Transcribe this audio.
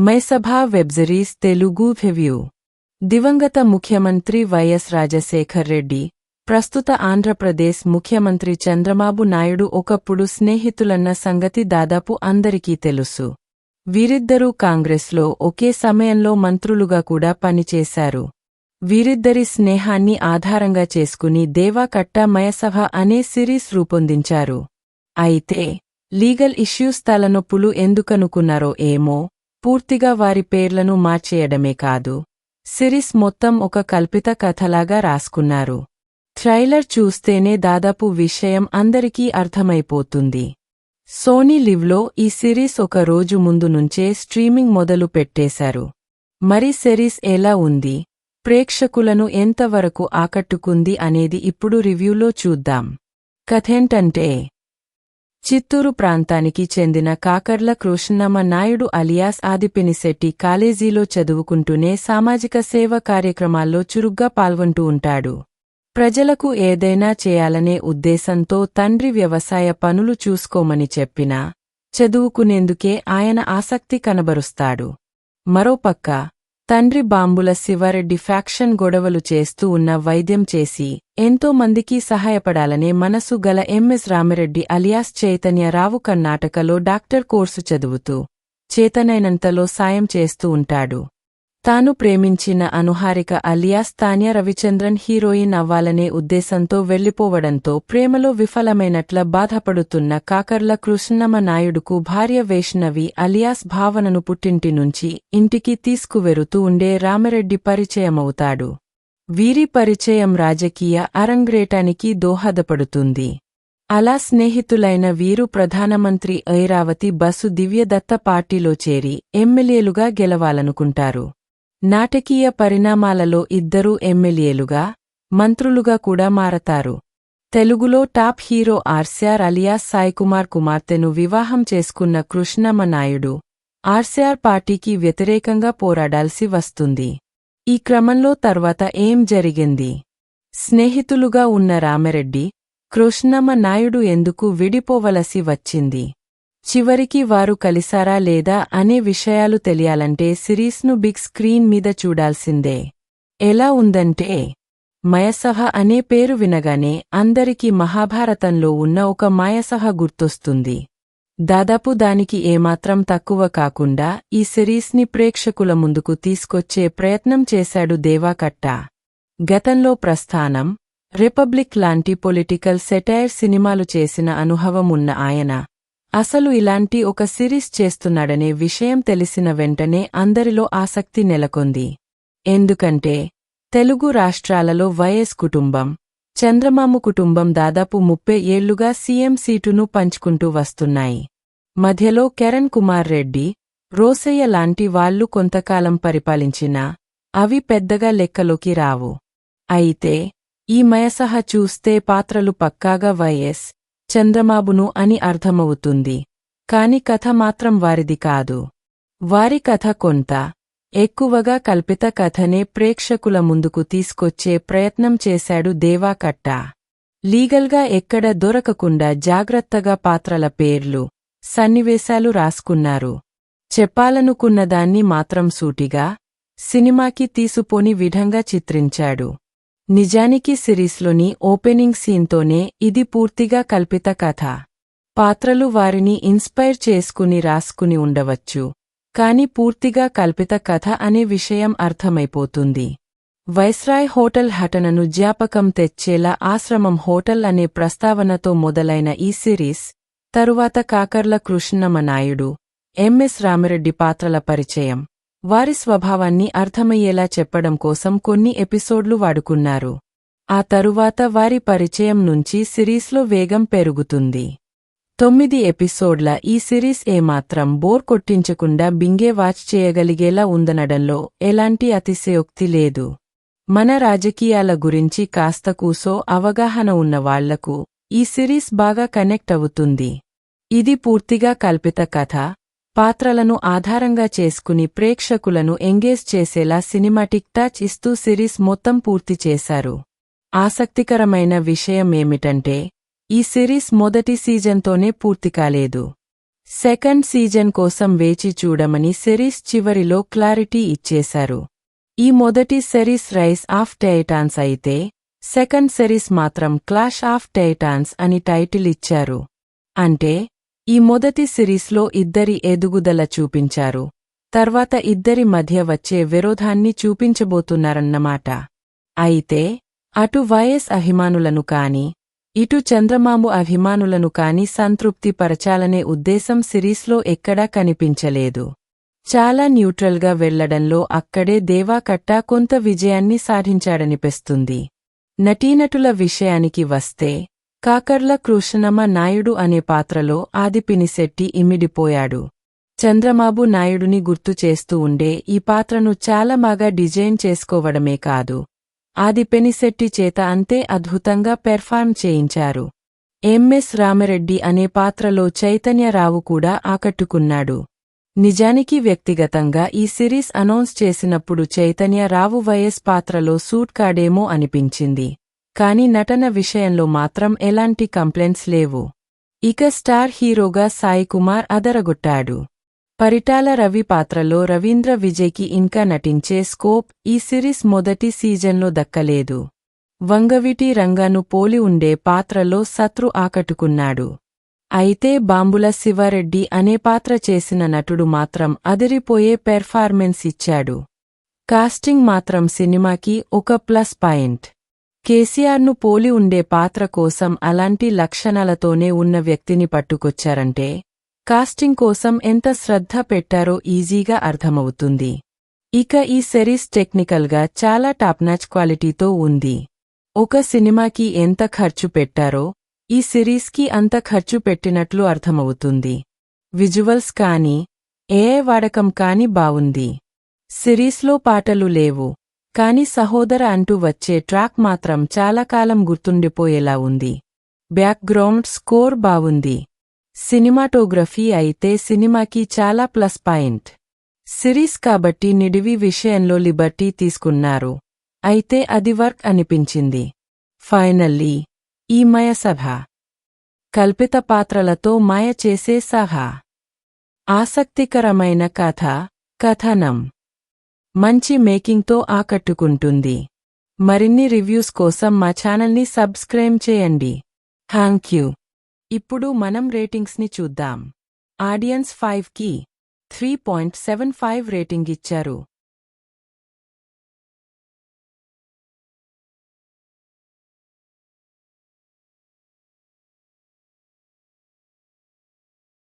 మైసభ web series Telugu review. దివంగత ముఖ్యమంత్రి YS Rajasekhar Reddy, ప్రస్తుత ఆంధ్రప్రదేశ్ ముఖ్యమంత్రి చంద్రబాబు నాయుడు ఒకప్పుడు స్నేహితులన్న సంగతి దాదాపు అందరికీ తెలుసు. వీరిద్దరూ కాంగ్రెస్లో ఒకే సమయంలో మంత్రులుగా కూడా పనిచేశారు. వీరిద్దరి స్నేహాన్ని ఆధారంగా చేసుకుని దేవా కట్టా మైసభ అనే సిరీస్ రూపొందించారు. అయితే లీగల్ ఇష్యూస్ తలనొప్పులు ఎందుకనుకున్నారో ఏమో, పూర్తిగా వారి పేర్లను మార్చేయడమే కాదు, సిరీస్ మొత్తం ఒక కల్పిత కథలాగా రాసుకున్నారు. ట్రైలర్ చూస్తేనే దాదాపు విషయం అందరికీ అర్థమైపోతుంది. సోనీ లివ్లో ఈ సిరీస్ ఒక రోజు ముందు నుంచే స్ట్రీమింగ్ మొదలు పెట్టేశారు. మరి సిరీస్ ఎలా ఉంది, ప్రేక్షకులను ఎంతవరకు ఆకట్టుకుంది అనేది ఇప్పుడు రివ్యూలో చూద్దాం. కథేంటంటే, చిత్తూరు ప్రాంతానికి చెందిన కాకర్ల కృష్ణమ నాయుడు అలియాస్ ఆదిపినిశెట్టి కాలేజీలో చదువుకుంటూనే సామాజిక సేవ కార్యక్రమాల్లో చురుగ్గా పాల్గొంటూ ఉంటాడు. ప్రజలకు ఏదైనా చేయాలనే ఉద్దేశంతో తండ్రి వ్యవసాయ పనులు చూసుకోమని చెప్పినా చదువుకునేందుకే ఆయన ఆసక్తి కనబరుస్తాడు. మరోపక్క తండ్రి బాంబుల శివారెడ్డి ఫ్యాక్షన్ గొడవలు చేస్తూ ఉన్న వైద్యం చేసి ఎంతో మందికి సహాయపడాలనే మనసు గల ఎంఎస్ రామిరెడ్డి అలియాస్ చైతన్యరావు కర్ణాటకలో డాక్టర్ కోర్సు చదువుతూ చేతనైనంతలో సాయం చేస్తూ ఉంటాడు. తాను ప్రేమించిన అనుహారిక అలియాస్ తాన్య రవిచంద్రన్ హీరోయిన్ అవ్వాలనే ఉద్దేశంతో వెళ్లిపోవడంతో ప్రేమలో విఫలమైనట్ల బాధపడుతున్న కాకర్ల కృష్ణమ నాయుడుకు భార్య వైష్ణవి అలియాస్ భావనను పుట్టింటి నుంచి ఇంటికి తీసుకువెరుతూ ఉండే రామిరెడ్డి పరిచయమవుతాడు. వీరి పరిచయం రాజకీయ అరంగేట్రానికి దోహదపడుతుంది. అలా స్నేహితులైన వీరు ప్రధానమంత్రి ఐరావతి బసు దివ్యదత్త పార్టీలో చేరి ఎమ్మెల్యేలుగా గెలవాలనుకుంటారు. నాటకీయ పరిణామాలలో ఇద్దరూ ఎమ్మెల్యేలుగా, మంత్రులుగా కూడా మారతారు. తెలుగులో top hero RCR alias Saikumar కుమార్తెను వివాహం చేసుకున్న కృష్ణమ నాయుడు ఆర్సీఆర్ పార్టీకి వ్యతిరేకంగా పోరాడాల్సి వస్తుంది. ఈ క్రమంలో తర్వాత ఏం జరిగింది? స్నేహితులుగా ఉన్న రామిరెడ్డి, కృష్ణమ నాయుడు ఎందుకు విడిపోవలసి వచ్చింది? చివరికి వారు కలిసారా లేదా అనే విషయాలు తెలియాలంటే సిరీస్ను బిగ్ స్క్రీన్ మీద చూడాల్సిందే. ఎలా ఉందంటే, మైసభ అనే పేరు వినగానే అందరికీ మహాభారతంలో ఉన్న ఒక మైసభ గుర్తొస్తుంది. దాదాపు దానికి ఏమాత్రం తక్కువ కాకుండా ఈ సిరీస్ని ప్రేక్షకుల ముందుకు తీసుకొచ్చే ప్రయత్నం చేశాడు దేవా కట్టా. గతంలో ప్రస్థానం, రిపబ్లిక్ లాంటి పొలిటికల్ సెటైర్ సినిమాలు చేసిన అనుభవం ఉన్న ఆయన అసలు ఇలాంటి ఒక సిరీస్ చేస్తున్నాడనే విషయం తెలిసిన వెంటనే అందరిలో ఆసక్తి నెలకొంది. ఎందుకంటే తెలుగు రాష్ట్రాలలో వైఎస్ కుటుంబం, చంద్రబాబు కుటుంబం దాదాపు 30 ఏళ్లుగా సీఎం సీటును పంచుకుంటూ వస్తున్నాయి. మధ్యలో కిరణ్ కుమార్ రెడ్డి, రోసయ్య లాంటి వాళ్లు కొంతకాలం పరిపాలించినా అవి పెద్దగా లెక్కలోకి రావు. అయితే ఈ మైసభ చూస్తే పాత్రలు పక్కాగా వైఎస్, చంద్రబాబును అని అర్థమవుతుంది. కాని కథ మాత్రం వారిది కాదు. వారి కథ కొంత ఎక్కువగా కల్పిత కథనే ప్రేక్షకుల ముందుకు తీసుకొచ్చే ప్రయత్నం చేశాడు దేవా కట్టా. లీగల్గా ఎక్కడ దొరకకుండా జాగ్రత్తగా పాత్రల పేర్లు, సన్నివేశాలు రాసుకున్నారు. చెప్పాలనుకున్నదాన్ని మాత్రం సూటిగా సినిమాకి తీసుకోని విధంగా చిత్రించాడు. నిజానికి సిరీస్లోని ఓపెనింగ్ సీన్తోనే ఇది పూర్తిగా కల్పిత కథ. పాత్రలు వారిని ఇన్స్పైర్ చేసుకుని రాసుకుని ఉండవచ్చు, కాని పూర్తిగా కల్పిత కథ అనే విషయం అర్థమైపోతుంది. వైస్రాయ్ హోటల్ ఘటనను జ్ఞాపకం తెచ్చేలా ఆశ్రమం హోటల్ అనే ప్రస్తావనతో మొదలైన ఈ సిరీస్ తరువాత కాకర్ల కృష్ణమ నాయుడు, ఎంఎస్ రామిరెడ్డి పాత్రల పరిచయం, వారి స్వభావాన్ని అర్థమయ్యేలా చెప్పడం కోసం కొన్ని ఎపిసోడ్లు వాడుకున్నారు. ఆ తరువాత వారి పరిచయం నుంచి సిరీస్లో వేగం పెరుగుతుంది. 9 ఎపిసోడ్ల ఈ సిరీస్ ఏమాత్రం బోర్ కొట్టించకుండా బింగే వాచ్ చేయగలిగేలా ఉందనడంలో ఎలాంటి అతిశయోక్తి లేదు. మన రాజకీయాల గురించి కాస్త కూసో అవగాహన ఉన్న వాళ్లకు ఈ సిరీస్ బాగా కనెక్ట్ అవుతుంది. ఇది పూర్తిగా కల్పిత కథ, పాత్రలను ఆధారంగా చేసుకుని ప్రేక్షకులను ఎంగేజ్ చేసేలా సినిమాటిక్ టచ్ ఇస్తూ సిరీస్ మొత్తం పూర్తి చేశారు. ఆసక్తికరమైన విషయమేమిటంటే, ఈ సిరీస్ మొదటి సీజన్తోనే పూర్తి కాలేదు. సెకండ్ సీజన్ కోసం వేచి చూడమని సిరీస్ చివరిలో క్లారిటీ ఇచ్చేశారు. ఈ మొదటి సిరీస్ రైస్ ఆఫ్ టైటాన్స్ అయితే సెకండ్ సిరీస్ మాత్రం క్లాష్ ఆఫ్ టైటాన్స్ అని టైటిల్ ఇచ్చారు. అంటే ఈ మొదటి సిరీస్లో ఇద్దరి ఎదుగుదల చూపించారు, తర్వాత ఇద్దరి మధ్య వచ్చే విరోధాన్ని చూపించబోతున్నారన్నమాట. అయితే అటు వైఎస్ అభిమానులను కాని ఇటు చంద్రబాబు అభిమానులను కాని సంతృప్తిపరచాలనే ఉద్దేశం సిరీస్లో ఎక్కడా కనిపించలేదు. చాలా న్యూట్రల్గా వెళ్లడంలో అక్కడే దేవాకట్ట కొంత విజయాన్ని సాధించాడనిపిస్తుంది. నటీనటుల విషయానికి వస్తే కాకర్ల కృష్ణమ్మ నాయుడు అనే పాత్రలో ఆది పినిశెట్టి ఇమిడిపోయాడు. చంద్రబాబు నాయుడుని గుర్తు చేస్తూ ఉండే ఈ పాత్రను చాలా బాగా డిజైన్ చేసుకోవడమే కాదు, ఆది పినిశెట్టి చేత అంతే అద్భుతంగా పెర్ఫార్మ్ చేయించారు. ఎంఎస్ రామిరెడ్డి అనే పాత్రలో చైతన్యరావు కూడా ఆకట్టుకున్నాడు. నిజానికి వ్యక్తిగతంగా ఈ సిరీస్ అనౌన్స్ చేసినప్పుడు చైతన్యరావు వైఎస్ పాత్రలో సూట్ కాడేమో అనిపించింది. కాని నటన విషయంలో మాత్రం ఎలాంటి కంప్లైంట్స్ లేవు. ఇక స్టార్ హీరోగా సాయి కుమార్ అదరగొట్టాడు. పరిటాల రవి పాత్రలో రవీంద్ర విజయ్కి ఇంకా నటించే స్కోప్ ఈ సిరీస్ మొదటి సీజన్లో దక్కలేదు. వంగవీటి రంగాను పోలి ఉండే పాత్రలో శత్రు ఆకట్టుకున్నాడు. అయితే బాంబుల శివారెడ్డి అనే పాత్ర చేసిన నటుడు మాత్రం అదిరిపోయే పెర్ఫార్మెన్స్ ఇచ్చాడు. కాస్టింగ్ మాత్రం సినిమాకి ఒక ప్లస్ పాయింట్. కేసీఆర్ను పోలి ఉండే పాత్ర కోసం అలాంటి లక్షణాలతోనే ఉన్న వ్యక్తిని పట్టుకొచ్చారంటే కాస్టింగ్ కోసం ఎంత శ్రద్ధ పెట్టారో ఈజీగా అర్థమవుతుంది. ఇక ఈ సిరీస్ టెక్నికల్గా చాలా టాప్నాచ్ క్వాలిటీతో ఉంది. ఒక సినిమాకి ఎంత ఖర్చు పెట్టారో ఈ సిరీస్కి అంత ఖర్చు పెట్టినట్లు అర్థమవుతుంది. విజువల్స్ కానీ ఏఐ వాడకం కానీ బావుంది. సిరీస్లో పాటలు లేవు, కాని సహోదర అంటూ వచ్చే ట్రాక్ మాత్రం చాలా కాలం గుర్తుండిపోయేలా ఉంది. బ్యాక్గ్రౌండ్ స్కోర్ బావుంది. సినిమాటోగ్రఫీ అయితే సినిమాకి చాలా ప్లస్ పాయింట్. సిరీస్ కాబట్టి నిడివి విషయంలో లిబర్టీ తీసుకున్నారు, అయితే అది వర్క్ అనిపించింది. ఫైనల్లీ ఈ మయసభ కల్పిత పాత్రలతో మాయ చేసే సహా ఆసక్తికరమైన కథ, కథనం, మంచి మేకింగ్తో ఆకట్టుకుంటుంది. మరిన్ని రివ్యూస్ కోసం మా ఛానల్ని సబ్స్క్రైబ్ చేయండి. Thank you. ఇప్పుడు మనం రేటింగ్స్ని చూద్దాం. ఆడియన్స్ 5కి 3.75 రేటింగ్ ఇచ్చారు.